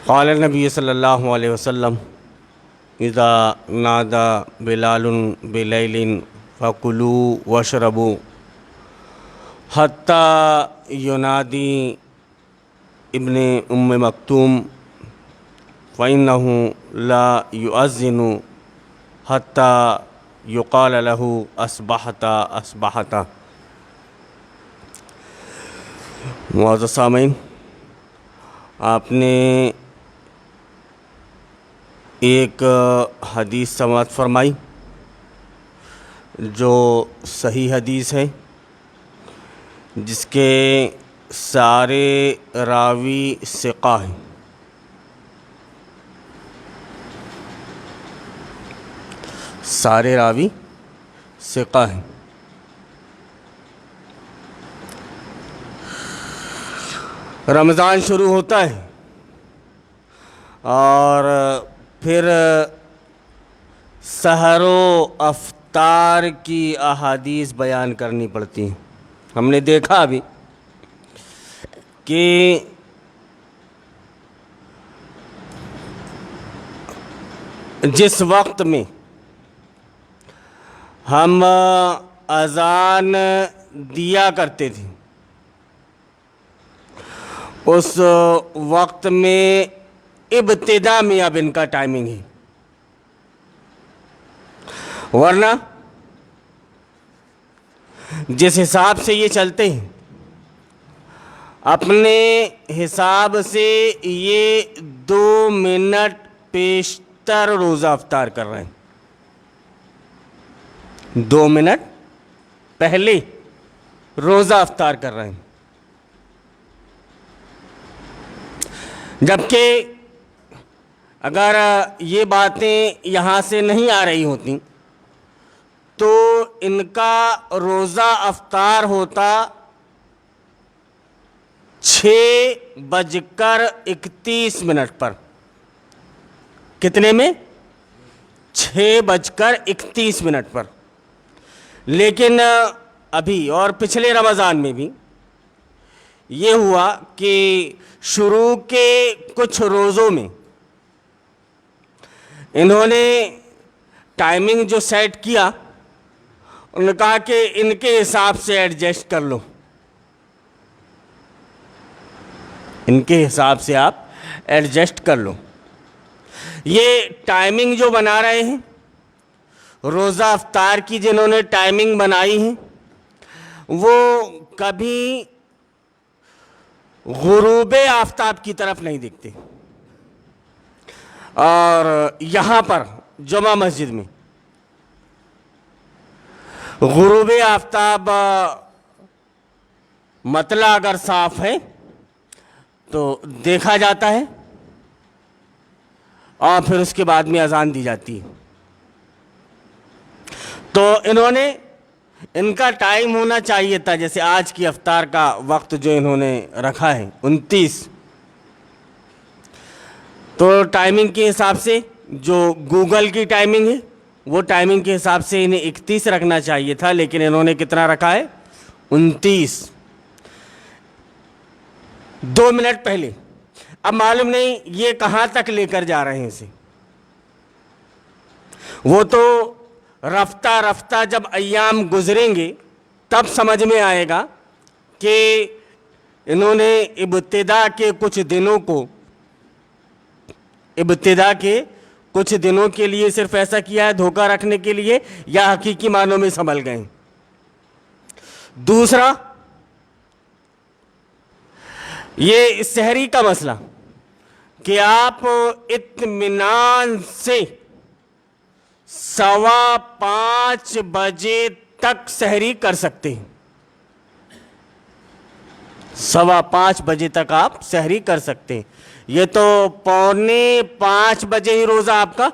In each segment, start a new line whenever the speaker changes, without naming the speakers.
قال النبی صلی اللہ علیہ وسلم اذا نادى بلال بلیل فکلوا واشربوا حتی ینادی ابن ام مکتوم فإنه لا يؤذن حتی یقال له اصبحت اصبحت۔ معزز سامعین، آپ نے ایک حدیث سماعت فرمائی جو صحیح حدیث ہے، جس کے سارے راوی ثقہ ہیں۔ سارے راوی ثقہ ہیں۔ رمضان شروع ہوتا ہے اور پھر سحر و افطار کی احادیث بیان کرنی پڑتی ہیں۔ ہم نے دیکھا ابھی کہ جس وقت میں ہم اذان دیا کرتے تھے اس وقت میں ابتدا میں اب ان کا ٹائمنگ ہے، ورنہ جس حساب سے یہ چلتے ہیں اپنے حساب سے یہ 2 منٹ پیشتر روزہ افطار کر رہے ہیں، 2 منٹ پہلے روزہ افطار کر رہے ہیں، جبکہ اگر یہ باتیں یہاں سے نہیں آ رہی ہوتی تو ان کا روزہ افطار ہوتا 6:31 پر۔ کتنے میں؟ 6:31 پر۔ لیکن ابھی اور پچھلے رمضان میں بھی یہ ہوا کہ شروع کے کچھ روزوں میں انہوں نے ٹائمنگ جو سیٹ کیا، انہوں نے کہا کہ ان کے حساب سے ایڈجسٹ کر لو، ان کے حساب سے آپ ایڈجسٹ کر لو۔ یہ ٹائمنگ جو بنا رہے ہیں، روزہ افطار کی جنہوں نے ٹائمنگ بنائی ہے، وہ کبھی غروب آفتاب کی طرف نہیں دیکھتے۔ اور یہاں پر جمعہ مسجد میں غروب آفتاب مطلع اگر صاف ہے تو دیکھا جاتا ہے اور پھر اس کے بعد میں اذان دی جاتی ہے۔ تو انہوں نے ان کا ٹائم ہونا چاہیے تھا، جیسے آج کی افطار کا وقت جو انہوں نے رکھا ہے 29، تو ٹائمنگ کے حساب سے جو گوگل کی ٹائمنگ ہے وہ ٹائمنگ کے حساب سے انہیں 31 رکھنا چاہیے تھا، لیکن انہوں نے کتنا رکھا ہے؟ 29، 2 منٹ پہلے۔ اب معلوم نہیں یہ کہاں تک لے کر جا رہے ہیں اسے، وہ تو رفتہ رفتہ جب ایام گزریں گے تب سمجھ میں آئے گا کہ انہوں نے ابتدا کے کچھ دنوں کے لیے صرف ایسا کیا ہے دھوکہ رکھنے کے لیے، یا حقیقی معنوں میں سنبھل گئے ہیں۔ دوسرا، یہ سحری کا مسئلہ کہ آپ اطمینان سے 5:15 بجے تک سحری کر سکتے ہیں، 5:15 بجے تک آپ سحری کر سکتے ہیں۔ یہ تو 4:45 بجے ہی روزہ آپ کا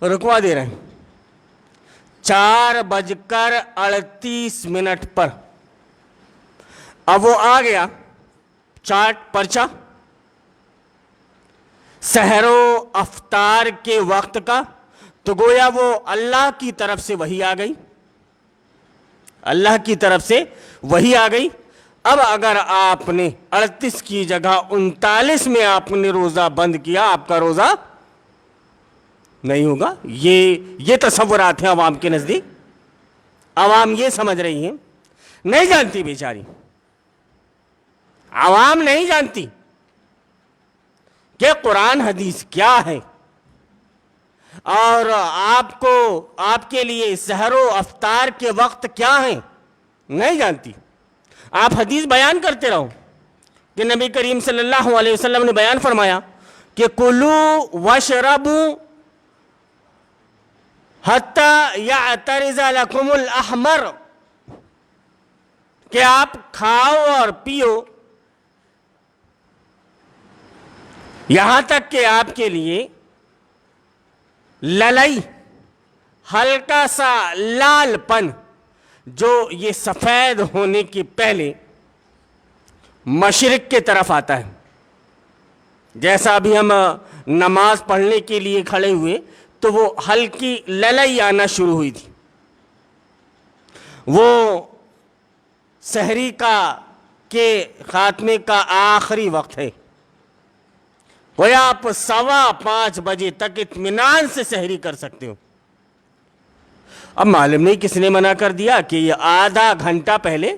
رکوا دے رہے ہیں، 4:38 پر۔ اب وہ آ گیا چارٹ پرچہ سحر و افطار کے وقت کا، تو گویا وہ اللہ کی طرف سے وحی آ گئی، اللہ کی طرف سے وحی آ گئی۔ اب اگر آپ نے 38 کی جگہ 39 میں آپ نے روزہ بند کیا، آپ کا روزہ نہیں ہوگا۔ یہ تصورات ہیں عوام کے نزدیک، عوام یہ سمجھ رہی ہیں، نہیں جانتی بیچاری، عوام نہیں جانتی کہ قرآن حدیث کیا ہے، اور آپ کے لیے سحر و افطار کے وقت کیا ہیں، نہیں جانتی۔ آپ حدیث بیان کرتے رہو کہ نبی کریم صلی اللہ علیہ وسلم نے بیان فرمایا کہ کلو وشربوا حتی یعترض لکم الاحمر، کہ آپ کھاؤ اور پیو یہاں تک کہ آپ کے لیے للئی، ہلکا سا لال پن جو یہ سفید ہونے کے پہلے مشرق کے طرف آتا ہے، جیسا ابھی ہم نماز پڑھنے کے لیے کھڑے ہوئے تو وہ ہلکی للئی آنا شروع ہوئی تھی، وہ سحری کے خاتمے کا آخری وقت ہے، وہ آپ 5:15 بجے تک اطمینان سے سحری کر سکتے ہو۔ اب معلوم نہیں کس نے منع کر دیا کہ یہ آدھا گھنٹہ پہلے،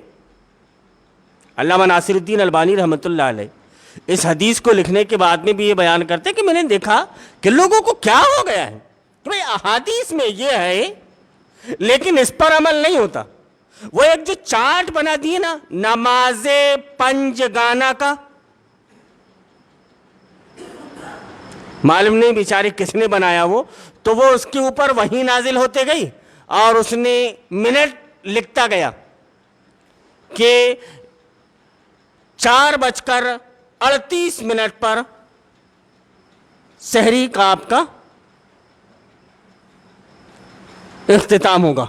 علامہ ناصر الدین البانی رحمۃ اللہ علیہ اس حدیث کو لکھنے کے بعد میں بھی یہ بیان کرتے کہ میں نے دیکھا کہ لوگوں کو کیا ہو گیا ہے کہ بھئی احادیث میں یہ ہے لیکن اس پر عمل نہیں ہوتا۔ وہ ایک جو چارٹ بنا دیے نا نماز پنج گانا کا، معلوم نہیں بیچارے کس نے بنایا وہ، تو وہ اس کے اوپر وہی نازل ہوتے گئی اور اس نے منٹ لکھتا گیا کہ 4:38 پر سحری کا آپ کا اختتام ہوگا،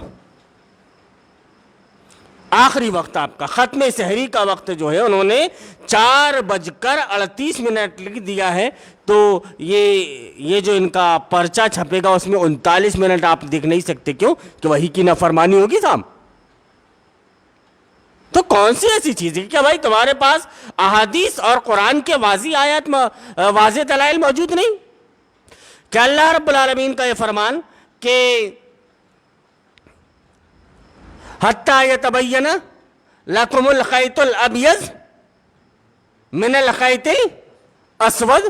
آخری وقت آپ کا ختم سحری کا وقت جو ہے انہوں نے 4:38 لکھ دیا ہے۔ تو یہ جو ان کا پرچہ چھپے گا اس میں 39 منٹ آپ دیکھ نہیں سکتے، کیوں کہ وہی کی نافرمانی ہوگی صاحب۔ تو کون سی ایسی چیز ہے کہ بھائی تمہارے پاس احادیث اور قرآن کے واضح آیات واضح دلائل موجود نہیں؟ کہ اللہ رب العالمین کا یہ فرمان کہ حتی یتبین لکم الخیط الابیض من الخیط الاسود،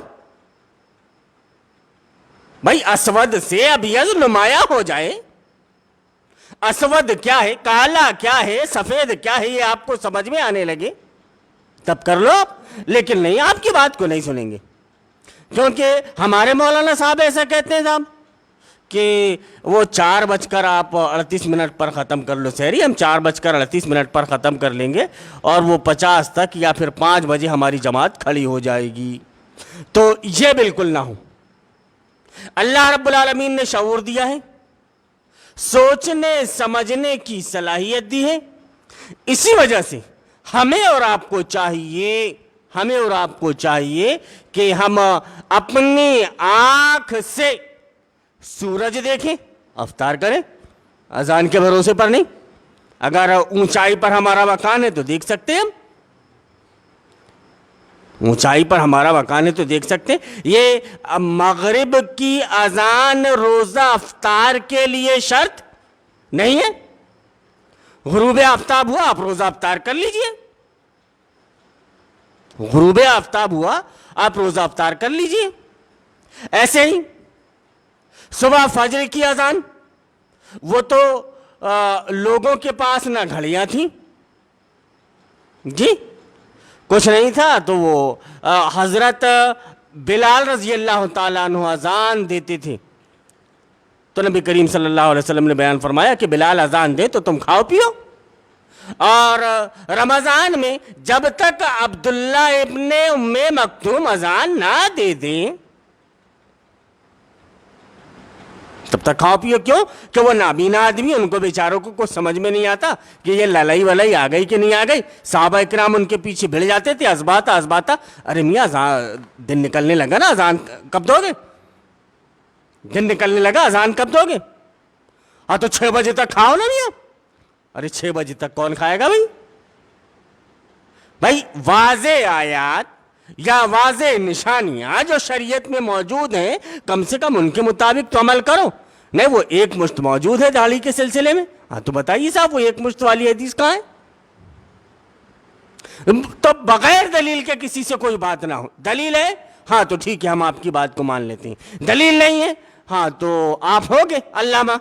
بھائی اسود سے ابیض نمایاں ہو جائے، اسود کیا ہے، کالا کیا ہے، سفید کیا ہے، یہ آپ کو سمجھ میں آنے لگے تب کر لو آپ، لیکن نہیں، آپ کی بات کو نہیں سنیں گے، کیونکہ ہمارے مولانا صاحب ایسا کہتے ہیں صاحب کہ وہ 4:38 پر ختم کر لو سحری، ہم 4:38 پر ختم کر لیں گے اور وہ 50 تک یا پھر 5 بجے ہماری جماعت کھڑی ہو جائے گی۔ تو یہ بالکل نہ ہو۔ اللہ رب العالمین نے شعور دیا ہے، سوچنے سمجھنے کی صلاحیت دی ہے، اسی وجہ سے ہمیں اور آپ کو چاہیے کہ ہم اپنی آنکھ سے سورج دیکھیں، افطار کریں، اذان کے بھروسے پر نہیں۔ اگر اونچائی پر ہمارا مکان ہے تو دیکھ سکتے ہیں، ہم اونچائی پر ہمارا مکان ہے تو دیکھ سکتے ہیں۔ یہ مغرب کی اذان روزہ افطار کے لیے شرط نہیں ہے۔ غروب آفتاب ہوا آپ روزہ افطار کر لیجئے، غروب آفتاب ہوا آپ روزہ افطار کر لیجئے۔ ایسے ہی صبح فجر کی اذان، وہ تو لوگوں کے پاس نہ گھڑیاں تھیں جی، کچھ نہیں تھا، تو وہ حضرت بلال رضی اللہ تعالیٰ عنہ اذان دیتے تھے، تو نبی کریم صلی اللہ علیہ وسلم نے بیان فرمایا کہ بلال اذان دے تو تم کھاؤ پیو۔ اور رمضان میں جب تک عبداللہ ابن ام مکتوم اذان نہ دے دیں تب تک کھاؤ پیو، کیوں کہ وہ نابینا آدمی، ان کو بیچاروں کو کچھ سمجھ میں نہیں آتا کہ یہ للائی ولائی آ گئی کہ نہیں آ گئی۔ صحابہ اکرام ان کے پیچھے بھیڑ جاتے تھے، ازباتا، ارے میاں دن نکلنے لگا نا، اذان کب دو گے؟ دن نکلنے لگا، اذان کب دو گے؟ ہاں تو 6 بجے تک کھاؤ نا میاں۔ ارے 6 بجے تک کون کھائے گا بھائی؟ بھائی واضح آیات یا واضح نشانیاں جو شریعت میں موجود ہیں کم سے کم ان کے مطابق تو عمل کرو. نہیں وہ ایک مشت موجود ہے داڑھی کے سلسلے میں, ہاں تو بتائیے صاحب وہ ایک مشت والی حدیث کہاں ہے؟ تو بغیر دلیل کے کسی سے کوئی بات نہ ہو. دلیل ہے ہاں تو ٹھیک ہے, ہم آپ کی بات کو مان لیتے ہیں. دلیل نہیں ہے ہاں تو آپ ہوگے علامہ,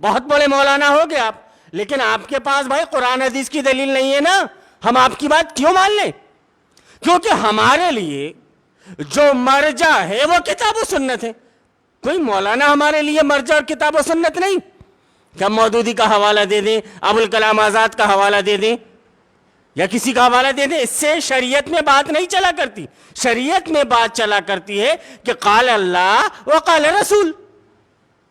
بہت بڑے مولانا ہوگے آپ, لیکن آپ کے پاس بھائی قرآن حدیث کی دلیل نہیں ہے نا, ہم آپ کی بات کیوں مان لیں؟ کیونکہ ہمارے لیے جو مرجع ہے وہ کتاب و سنت ہے. کوئی مولانا ہمارے لیے مرجع اور کتاب و سنت نہیں. کیا مودودی کا حوالہ دے دیں, ابوالکلام آزاد کا حوالہ دے دیں, یا کسی کا حوالہ دے دیں؟ اس سے شریعت میں بات نہیں چلا کرتی. شریعت میں بات چلا کرتی ہے کہ قال اللہ و قال رسول.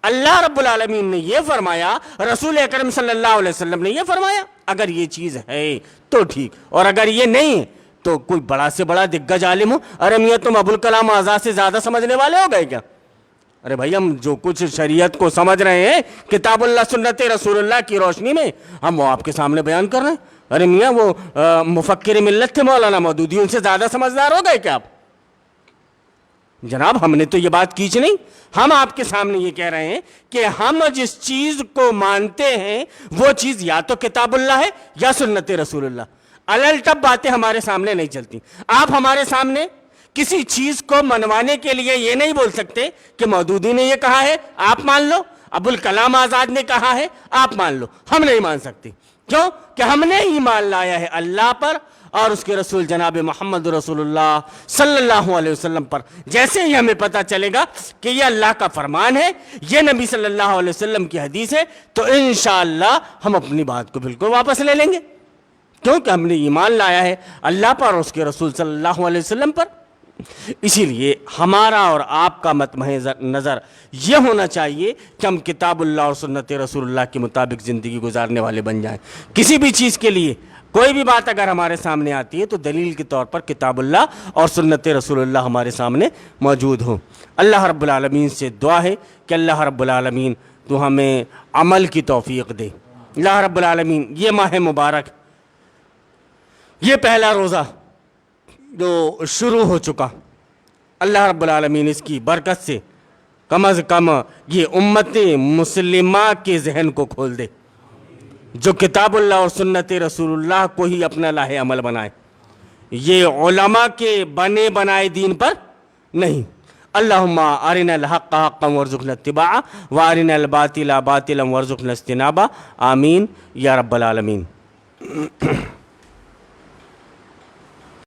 اللہ رب العالمین نے یہ فرمایا, رسول اکرم صلی اللہ علیہ وسلم نے یہ فرمایا. اگر یہ چیز ہے تو ٹھیک, اور اگر یہ نہیں ہے تو کوئی بڑا سے بڑا دگج عالم ہو, ارے میاں تم ابوالکلام آزاد سے زیادہ سمجھنے والے ہو گئے کیا؟ ارے بھائی ہم جو کچھ شریعت کو سمجھ رہے ہیں کتاب اللہ سنت رسول اللہ کی روشنی میں, ہم وہ آپ کے سامنے بیان کر رہے ہیں. ارے میاں وہ مفکر ملت تھے مولانا مودودی, ان سے زیادہ سمجھدار ہو گئے کیا آپ؟ جناب ہم نے تو یہ بات کیچ نہیں, ہم آپ کے سامنے یہ کہہ رہے ہیں کہ ہم جس چیز کو مانتے ہیں وہ چیز یا تو کتاب اللہ ہے یا سنت رسول اللہ. الٹب باتیں ہمارے سامنے نہیں چلتی. آپ ہمارے سامنے کسی چیز کو منوانے کے لیے یہ نہیں بول سکتے کہ مودودی نے یہ کہا ہے آپ مان لو, ابوالکلام آزاد نے کہا ہے آپ مان لو. ہم نہیں مان سکتے. کیوں؟ کہ ہم نے ایمان لایا ہے اللہ پر اور اس کے رسول جناب محمد رسول اللہ صلی اللہ علیہ وسلم پر. جیسے ہی ہمیں پتہ چلے گا کہ یہ اللہ کا فرمان ہے, یہ نبی صلی اللہ علیہ وسلم کی حدیث ہے, تو انشاءاللہ ہم اپنی بات کو بالکل واپس لے لیں گے. کیونکہ ہم نے ایمان لایا ہے اللہ پر اور اس کے رسول صلی اللہ علیہ وسلم پر. اسی لیے ہمارا اور آپ کا مطمع نظر یہ ہونا چاہیے کہ ہم کتاب اللہ اور سنت رسول اللہ کے مطابق زندگی گزارنے والے بن جائیں. کسی بھی چیز کے لیے کوئی بھی بات اگر ہمارے سامنے آتی ہے تو دلیل کے طور پر کتاب اللہ اور سنت رسول اللہ ہمارے سامنے موجود ہوں. اللہ رب العالمین سے دعا ہے کہ اللہ رب العالمین تو ہمیں عمل کی توفیق دے. اللہ رب العالمین یہ ماہ مبارک, یہ پہلا روزہ جو شروع ہو چکا, اللہ رب العالمین اس کی برکت سے کم از کم یہ امت مسلمہ کے ذہن کو کھول دے, جو کتاب اللہ اور سنت رسول اللہ کو ہی اپنا لاہ عمل بنائے, یہ علماء کے بنے بنائے دین پر نہیں. اللہم ارنا الحق حقا وارزقنا اتباعہ وارنا الباطل باطلا وارزقنا اجتنابہ. آمین یا رب العالمین.